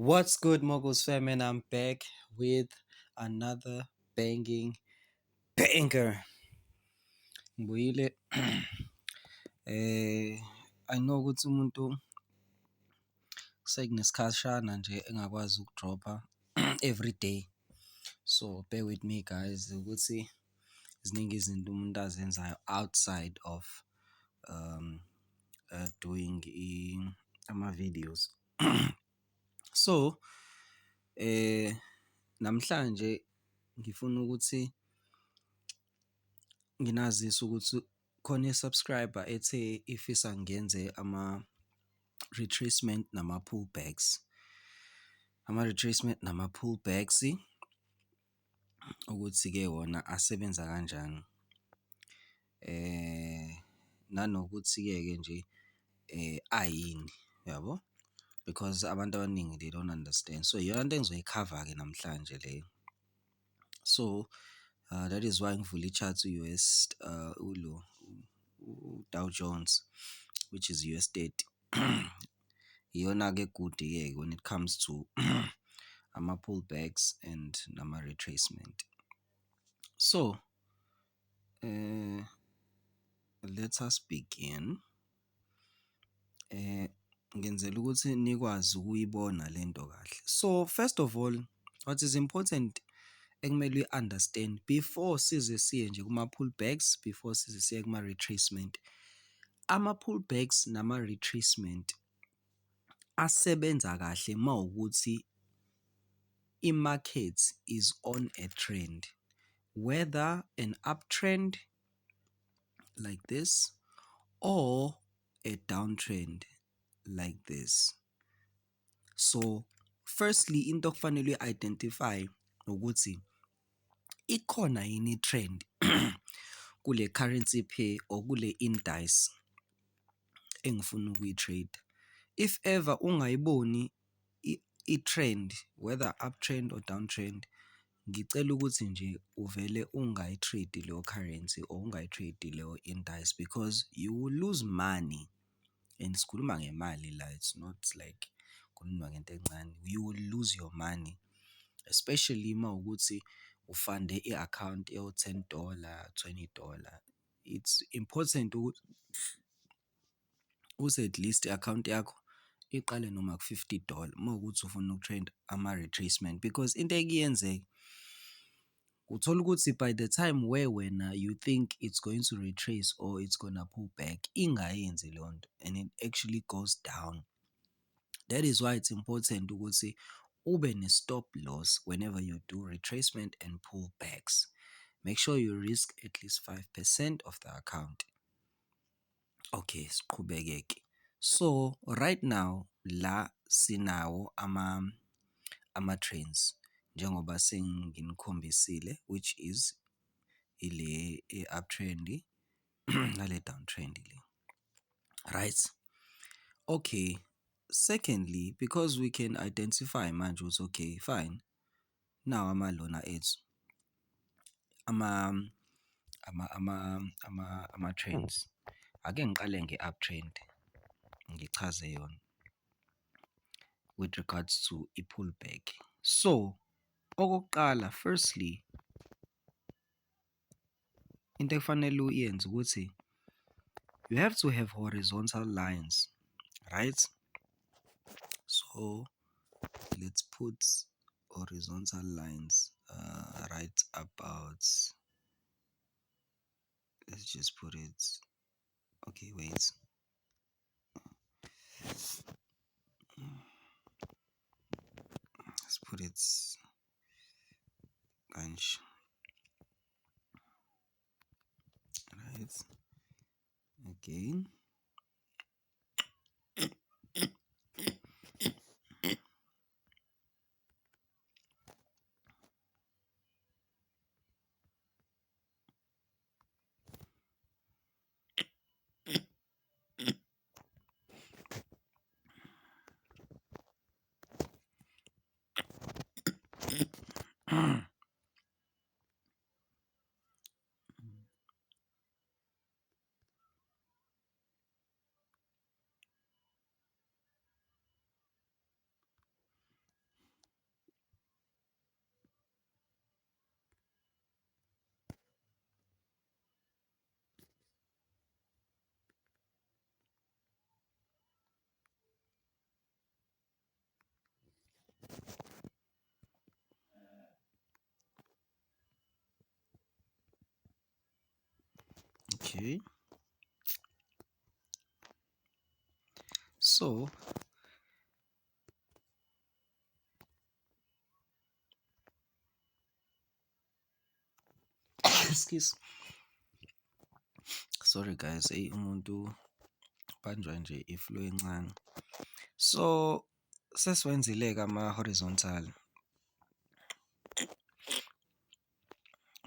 What's good, Moguls fam? And I'm back with another banging banger. Ngibuyile I know ukuthi umuntu sekunesikhashana nje engakwazi ukudropha every day. So bear with me guys ukuthi ziningi izinto umuntu azenzayo outside of um doing ama-videos. So namhlanje ngifuna ukuthi nginazise ukuthi khona i-subscriber ethe ifisa ngenze ama-retracement nama-pullbacks. Ama-retracement nama-pullbacks ukuthi-ke wona asebenza kanjani. Nanokuthi-ke nje ayini, yabo? Because abantu abaningi they don't understand. So iyona nto engizoyikhava-ke namhlanje leyo. So that is why ngivula i-chart u-US Dow Jones, which is US 30. Iyona-ke good-ke when it comes to ama-pullbacks and nama-retracement. So let us begin. Ngenzela ukuthi nikwazi ukuyibona lento kahle. So first of all, what is important ekumele uyi-understand before size siye nje kuma-pullbacks, before size siye kuma-retracement. Ama-pullbacks nama-retracement asebenza kahle mawukuthi i-market is on a trend, whether an uptrend like this or a downtrend like this. So firstly into okufanele uyi-identify ukuthi ikhona yini trend kule currency pair or kule indice engifuna ukuyi-trade. If ever ungayiboni i-trend, whether uptrend or downtrend, ngicela ukuthi nje uvele ungayi-trade leyo currency or ungayi-trade leyo indice because you will lose money. And sikhuluma ngemali la, it's not like kukhulunywa ngento encane. You will lose your money, especially uma ukuthi ufande i-account eyo-$10, $20. It's important ukuthi at least i-account yakho iqale noma ku-$50 uma ukuthi ufuna ukutrade ama-retracement, because into ekuyenzeka uthola ukuthi by the time where wena you think it's going to retrace or it's gonna pull back, ingayenzi leyo nto and it actually goes down. That is why it's important ukuthi ube ne-stop loss whenever you do retracement and pullbacks. Make sure you risk at least 5% of the account. Okay, siqhubeke-ke. So right now la sinawo ama-trends njengoba senginikhombisile, which is ile uptrend nale downtrend le. Right? Okay. Secondly, because we can identify manje ukuthi okay, fine. Now amalona ethu. Ama-trends. Ake ngiqale nge-uptrend. Ngichaze yona with regards to i-pullback. So okokuqala, firstly, into ekufanele uyenze ukuthi you have to have horizontal lines, right? So let's put horizontal lines right about, let's just put it, okay, wait. Let's put it bunch, right? Again. Okay, so excuse, sorry guys, umuntu banjwa nje iflu encane. So sesiwenzile-ke ama-horizontal,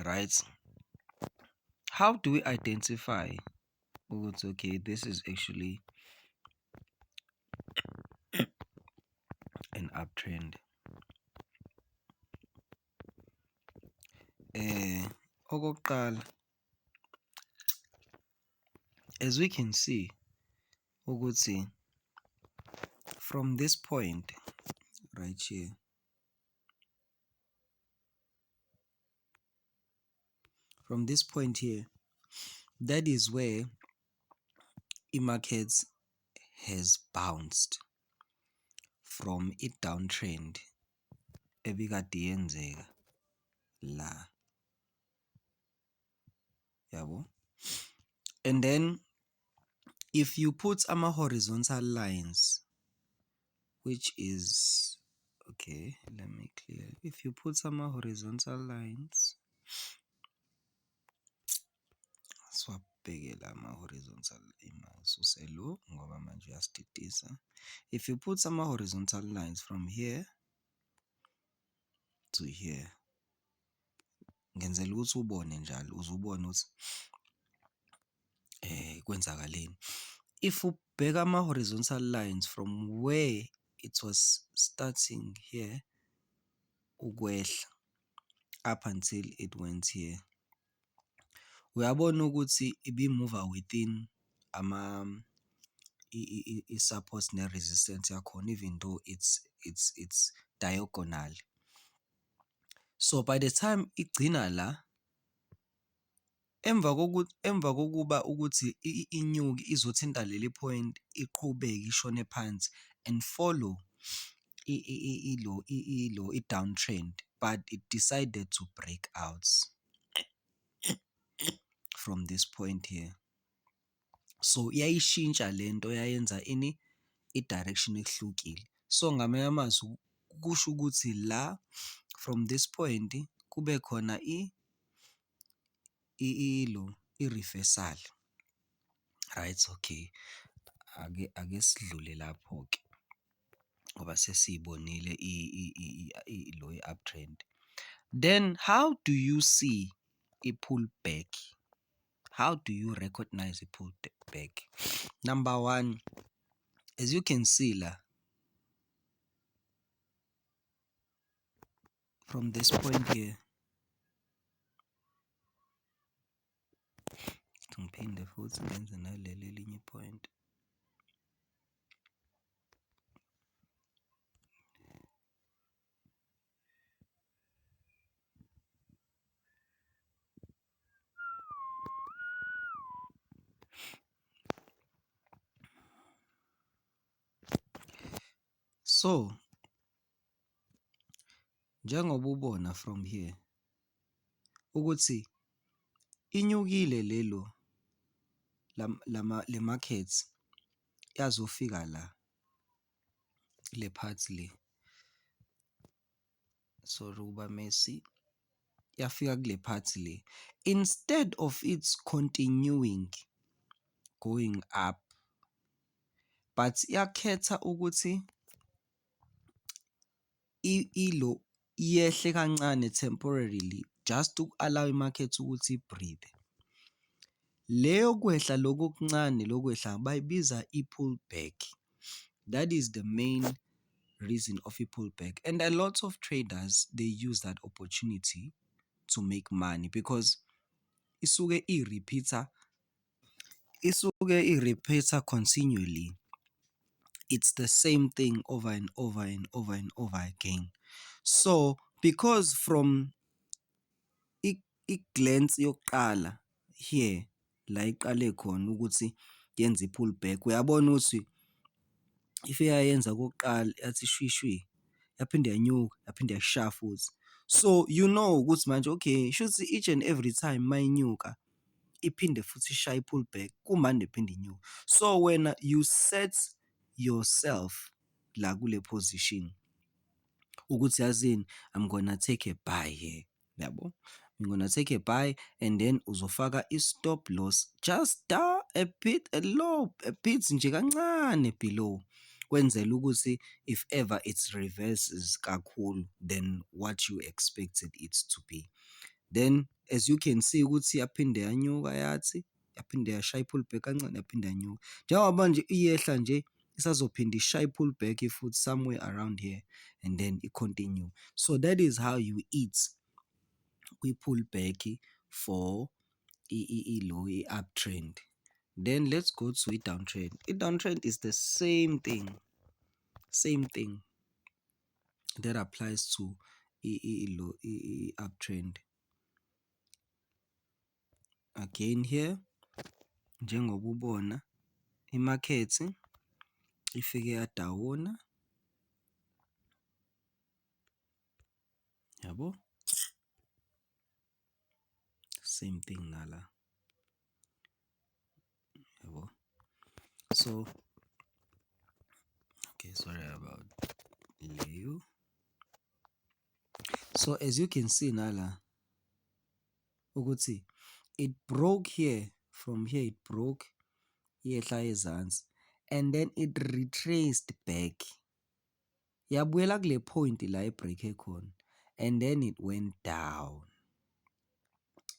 right? How do we identify ukuthi okay, this is actually an uptrend? Okokuqala, as we can see ukuthi from this point right here, from this point here, that is where i-market has bounced from i-downtrend ebikade yenzeka la, yabo. And then if you put ama-horizontal lines, which is okay, let me clear. If you put ama-horizontal lines, swabhekela ama-horizontal imasuse lo ngoba manje uyasititisa. If you put ama-horizontal lines from here to here, ngenzela ukuthi ubone njalo, uzubone ukuthi kwenzakaleni. If ubheka ama-horizontal lines from where it was starting here ukwehla up until it went here, uyabona ukuthi ibimuva within i-support ne-resistance yakhona, even though it's diagonal. So by the time igcina la, emva kokuba ukuthi inyuki izothinta leli point, iqhubeke ishone phansi and follow i-downtrend, but it decided to break out from this point here. So iyayishintsha lento, yayenza ini i-direction ehlukile. So ngamanye amazwi kusho ukuthi la from this point kube khona i-reversal, right? Okay, ake sidlule lapho ke ngoba sesiyibonile lo i-uptrend. Then how do you see i-pullback? How do you recognize i-pullback? Number one, as you can see la, from this point here, ngiphinde futhi ngenze naleli elinye point. So njengoba ubona from here ukuthi inyukile le market yazofika la, le part le, sorry uba messy, yafika kule part le, instead of its continuing going up, but yakhetha ukuthi ilo yehle kancane temporarily, just to allow i-market ukuthi breathe. Leyo kwehla lokhu kuncane lokwehla bayibiza i-pullback. That is the main reason of a pullback, and a lot of traders, they use that opportunity to make money because isuke i-repeater continually. It's the same thing over and over and over and over again. So because from i-glance yokuqala here la iqale khona ukuthi yenze i-pullback, uyabona ukuthi if yayenza kokuqala yathi shwishwi, yaphinde yanyuka, yaphinde yashaya futhi. So you know ukuthi manje okay, shuthi each and every time mayinyuka iphinde futhi ishaye i-pullback kumande iphinde inyuke. So wena you set yourself la kule position ukuthi yazini I'm gonna take a buy here, yabo, I'm gonna take a buy, and then uzofaka i-stop loss just down a bit, a low, a bit nje kancane below, kwenzela ukuthi if ever it reverses kakhulu than what you expected it to be. Then as you can see ukuthi yaphinde yanyuka yathi, yaphinde yashaya i-pullback kancane, yaphinde yanyuka. Njengoba nje iyehla nje isazophinda ishaye i-pullback futhi somewhere around here and then i-continue. So that is how you eat kwi-pullback for i-low, i-uptrend. Then let's go to i-downtrend. I-downtrend is the same thing that applies to i-low, i-uptrend. Again here, njengoba ubona imarket ifike yadawona, yabo, same thing nala, yabo. So okay, sorry about leyo. So as you can see nala ukuthi it broke here, from here it broke, yehla ezansi, and then it retraced back, yabuyela kule point la ibreak khona, and then it went down,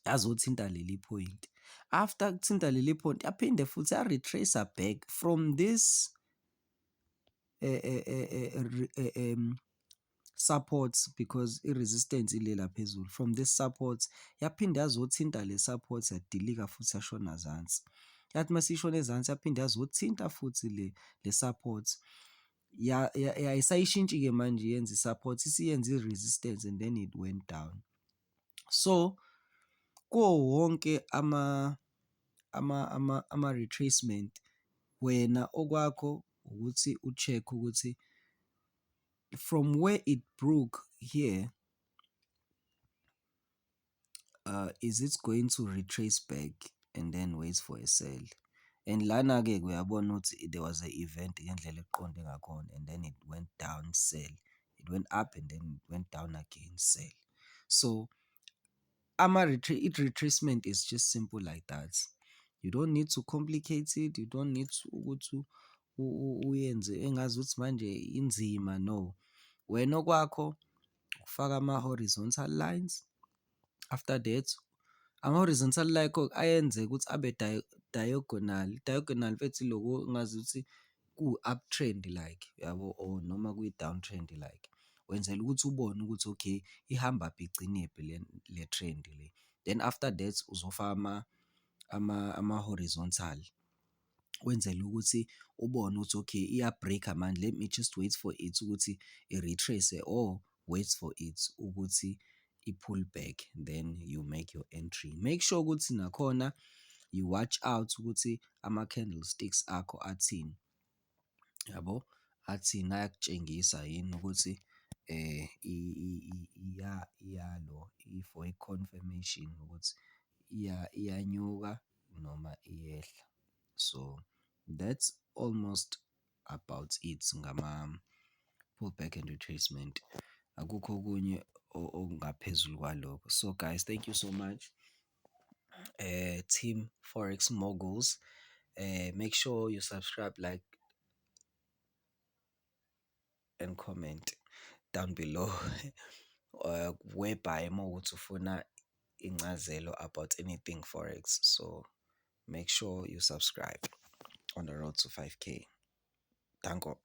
yazothinta leli point. After kuthinta leli point yaphinde futhi ya-retracer back from this support, because i-resistance ilela phezulu, from this support yaphinde yazothinta le support, yadilika futhi yashona zansi. Yathi masishona ezansi yaphinde yazothinta futhi le support, isayishintsha-ke manje yenza i-support, isiyenza i-resistance, and then it went down. So kuwo wonke ama-retracement, wena okwakho ukuthi u-check ukuthi from where it broke here, is it going to retrace back and then wait for a sell? And lana-ke uyabona ukuthi there was an event ngendlela eqonde ngakhona, and then it went down, sell, it went up and then it went down again, sell. So retracement is just simple like that. You don't need to complicate it, you don't need to ukuthi uyenze engazi ukuthi manje inzima, no. Wena okwakho ufaka ama-horizontal lines, after that ama-horizontal line ayenze ukuthi abe diagonal fethi loko ungazi ukuthi ku-uptrend like, yabo, or noma kuyi-downtrend like, wenzela ukuthi ubone ukuthi okay ihambaphi igcinephi le trend le. Then after that uzofaka ama-horizontal, wenzela ukuthi ubone ukuthi okay iya-break-a manje, let me just wait for it ukuthi i-retrace, or wait for it ukuthi i-pull back, then you make your entry. Make sure ukuthi nakhona you watch out ukuthi ama-candlesticks akho athini, yabo, athini, ayakutshengisa yini ukuthi iyalo, for i-confirmation ukuthi iyanyuka noma iyehla. So that's almost about it ngama-pullback and retracement. Akukho okunye okungaphezulu kwalokho. So guys, thank you so much, Team Forex Moguls. Make sure you subscribe, like, and comment down below whereby mawukuthi ufuna incazelo about anything Forex. So make sure you subscribe on the road to 5K. Danko.